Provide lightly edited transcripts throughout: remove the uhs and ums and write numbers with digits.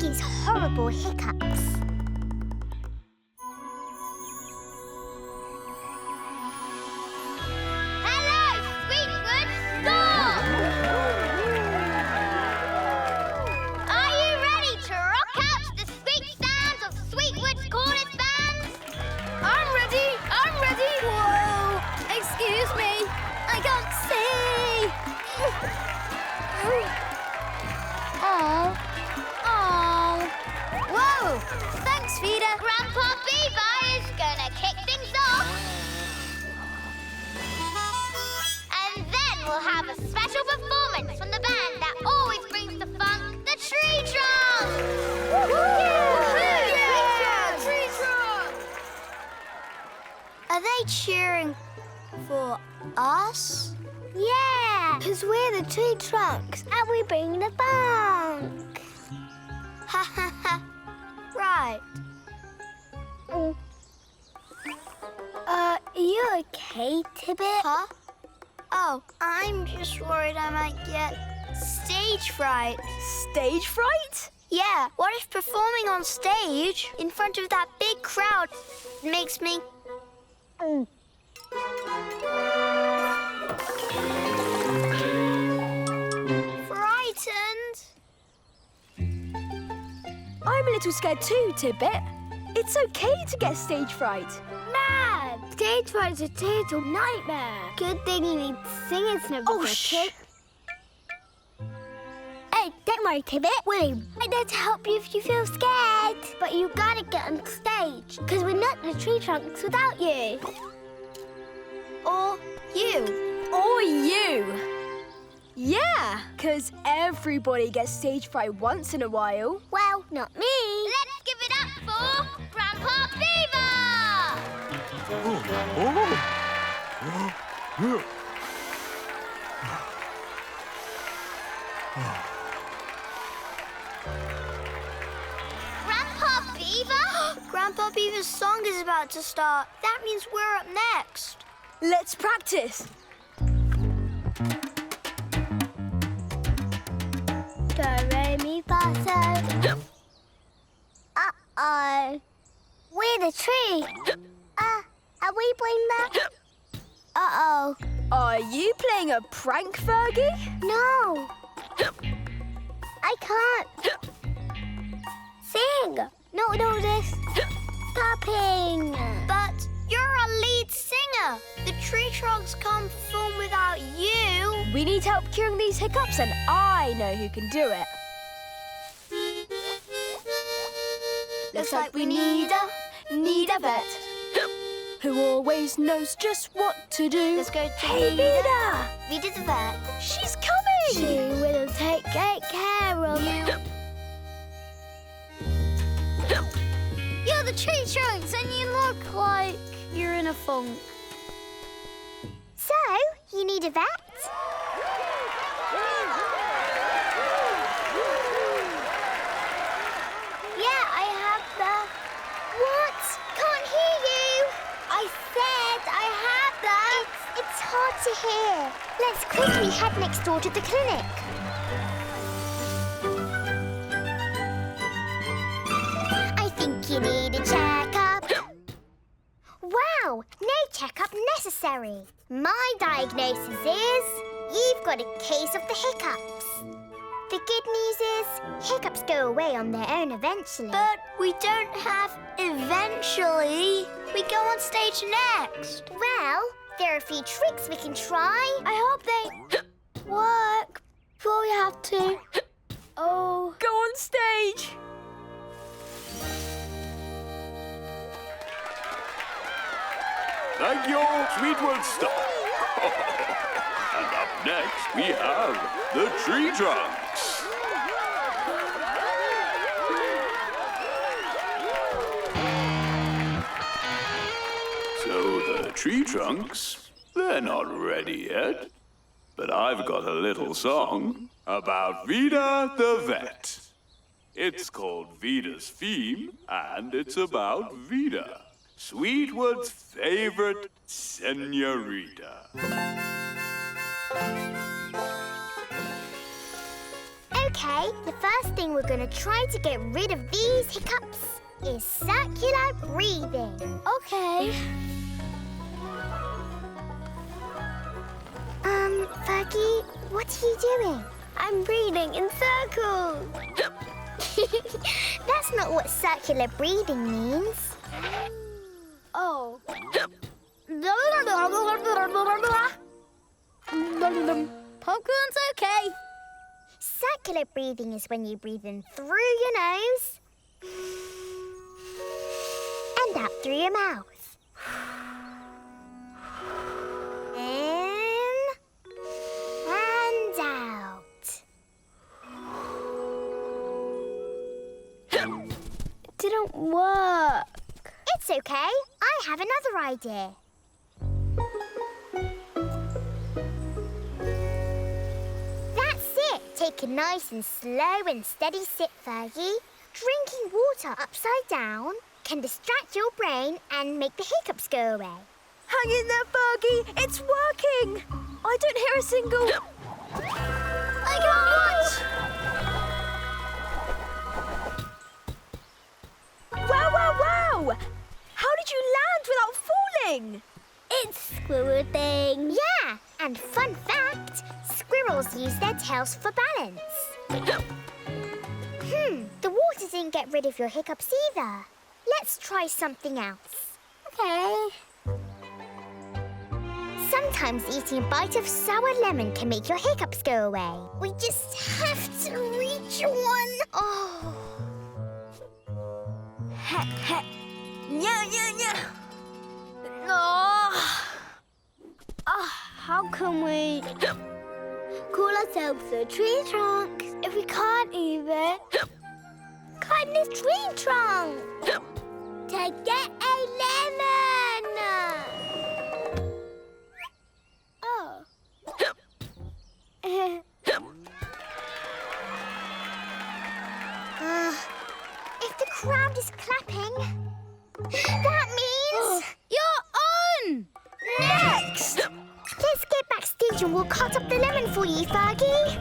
Fergie's horrible hiccups. Hello, Sweetwood! Stop! Are you ready to rock out to the sweet sounds of Sweetwood's coolest bands? I'm ready! I'm ready! Whoa! Excuse me! I can't see! Oh! Oh! Whoa! Thanks, Vida! Grandpa Beaver is gonna kick things off. And then we'll have a special performance from the band that always brings the fun, the Tree Trunk! Tree trunk! Are they cheering for us? Yeah, because we're the tree trunks and we bring the funk. Ha ha ha. Right. Are you okay, Tibbet? Huh? Oh, I'm just worried I might get stage fright. Stage fright? Yeah, what if performing on stage in front of that big crowd makes me... frightened? I'm a little scared too, Tibbet. It's okay to get stage fright. Mad! Stage fright's a total nightmare. Good thing you need singers never Oh, shh! Hey, don't worry, Tibbet. We're right there to help you if you feel scared. But you gotta get on stage, because we're not the tree trunks without you. Or you. Or you! Yeah, 'cause everybody gets stage fright once in a while. Well, not me. Let's give it up for Grandpa Beaver! Grandpa Beaver? Grandpa Beaver's song is about to start. That means we're up next. Let's practice. Do, re, mi, fa, so. Uh-oh. We're the tree. Are we playing that? Uh-oh. Are you playing a prank, Fergie? No. I can't sing. Not with all this tapping. But you're our lead singer. The tree trunks can't perform without you. We need help curing these hiccups, and I know who can do it. Looks like we need a vet who always knows just what to do. Let's go to Hey, Vida! Vida the Vet. She's coming! She will take great care of you. You're the tree trunks and you look like you're in a funk. So, you need a vet? Yeah, I have the... What? Can't hear you. I said I have the... It's hard to hear. Let's quickly head next door to the clinic. I think you need a checkup. Wow, no checkup necessary. My diagnosis is you've got a case of the hiccups. The good news is hiccups go away on their own eventually. But we don't have eventually. We go on stage next. Well, there are a few tricks we can try. I hope they work before we have to. Oh. Go on stage! Thank you, Sweetwood stop. And up next, we have the Tree Trunks. So the Tree Trunks, they're not ready yet. But I've got a little song about Vida the Vet. It's called Vida's Theme, and it's about Vida, Sweetwood's favorite senorita. OK, Okay, the first thing we're going to try to get rid of these hiccups is circular breathing. Okay. Fergie, what are you doing? I'm breathing in circles. That's not what circular breathing means. Oh. Popcorn's okay. Circular breathing is when you breathe in through your nose and out through your mouth. In and out. It didn't work. It's okay. I have another idea. That's it. Take a nice and slow and steady sip, Fergie. Drinking water upside down can distract your brain and make the hiccups go away. Hang in there, Fergie. It's working. I don't hear a single... I can't! Wow, wow, wow! How did you land without falling? It's squirrel thing. Yeah, and fun fact, squirrels use their tails for balance. The water didn't get rid of your hiccups either. Let's try something else. Okay. Sometimes eating a bite of sour lemon can make your hiccups go away. We just have to reach one. Oh. How can we call ourselves the tree trunks if we can't even climb this tree trunk to get a lemon? Oh. If the crowd is clapping, that means... You're on! Next! Let's get backstage and we'll cut up the lemon for you, Fergie.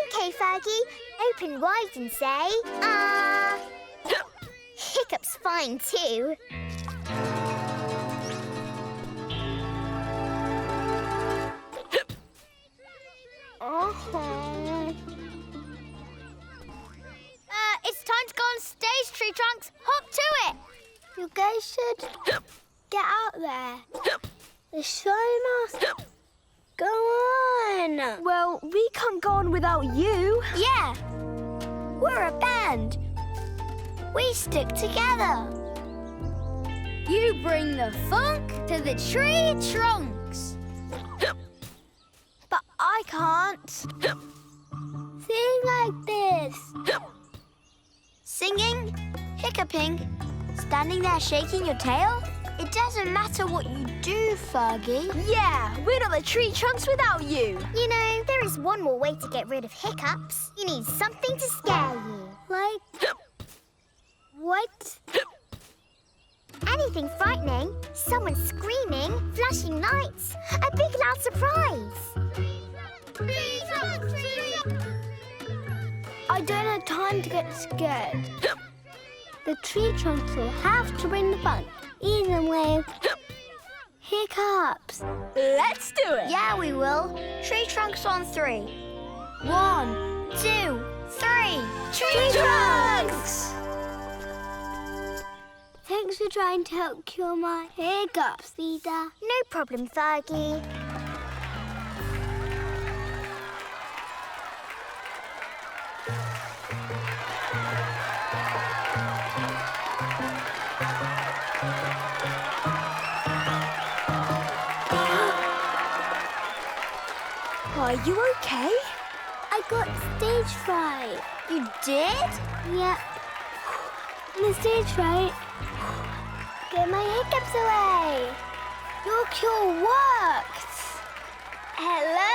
Okay, Fergie. Open wide and say, Hiccups fine too. It's time to go on stage, Tree Trunks. Hop to it. You guys should get out there. The show must go on. Well, we can't go on without you. Yeah. We're a band. We stick together. You bring the funk to the tree trunks. But I can't. Sing like this. Singing, hiccuping, standing there shaking your tail. It doesn't matter what you do, Fergie. Yeah, we're not the tree trunks without you. You know, there is one more way to get rid of hiccups. You need something to scare you. Like what? Anything frightening, someone screaming, flashing lights, a big loud surprise. I don't have time to get scared. The tree trunks will have to bring the fun, even with hiccups. Let's do it. Yeah, we will. Tree Trunks on 3. 1, 2, 3. Tree trunks! Thanks for trying to help cure my hiccups, Vida. No problem, Fergie. Are you okay? I got stage fright. You did? Yeah. The stage fright. Get my hiccups away. Your cure worked. Hello,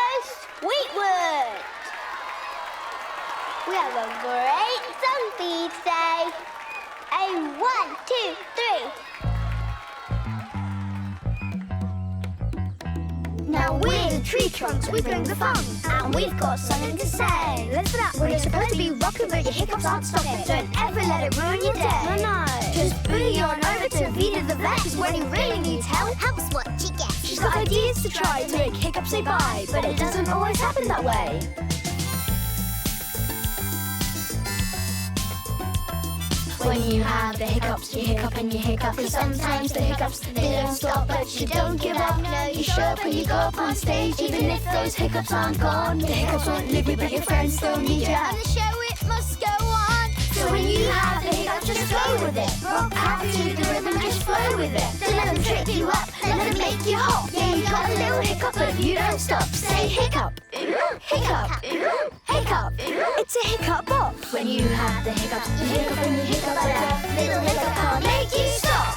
Sweetwood. We have a great song for you today. A 1, 2, 3. And we're the tree trunks, we bring the fun. And we've got something to say. Listen up, we're supposed to be rocking, but your hiccups aren't stopping. Don't ever let it ruin your day. No. Just boogie on over to Vida the Vet, 'cause when he really needs help, Help's what you get. she's got ideas to try to make hiccups say bye. But it doesn't always happen that way. When you have the hiccups, you hiccup and you hiccup. And sometimes the hiccups, they don't stop, but you don't give up. No, you show up and you go up on stage. Even if those hiccups aren't gone, the hiccups won't leave you, but your friends still need you. And the show, it must go on. So when you have the hiccups, just go with it. Rock out to the rhythm, just flow with it. Don't let them trip you up, let them make you hop. Yeah, you got a little hiccup, but you don't stop. Say hiccup, hiccup, hiccup. It's a hiccup bop. When you have the hiccups, you hiccup and you hiccup, but a little hiccup can't make you stop.